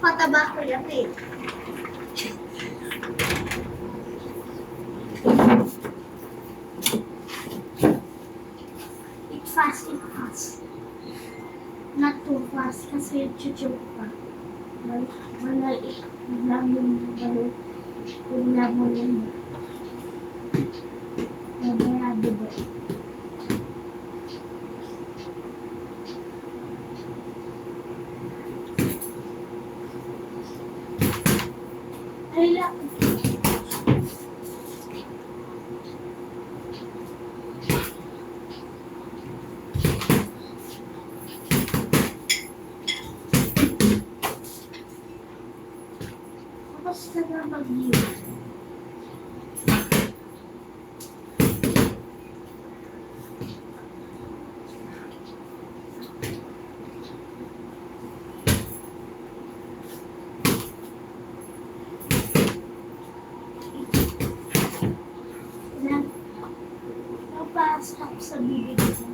Pataba ko yan eh. Eat fast. Not too fast kasi chuchok pa. Malait lang yung balot. Yung lamon yun. Nabayado ba? Kaya tapos ka na mag-view. Napasok sa bibig ko.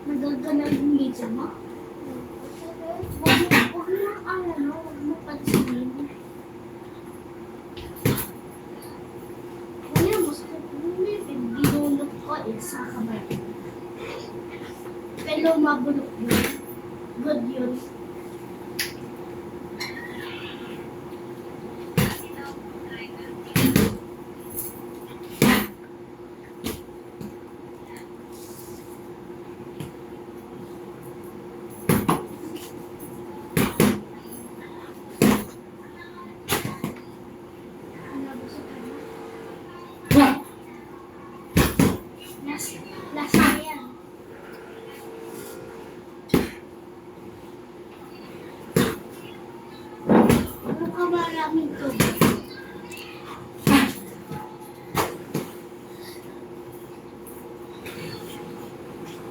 Nagaganan yung ngiti mo? Huwag mo pansinin. Kaya gusto ko binulot ko sa kamay. Pero mabulok yun. Good yun. Lasa yan. Ano ka maraming tubig?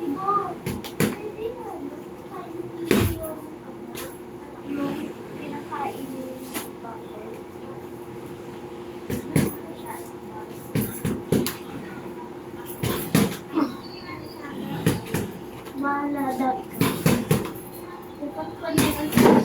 Ibo, hindi mo yung pinakain yung bottle. Malada ka. Dapat pa niya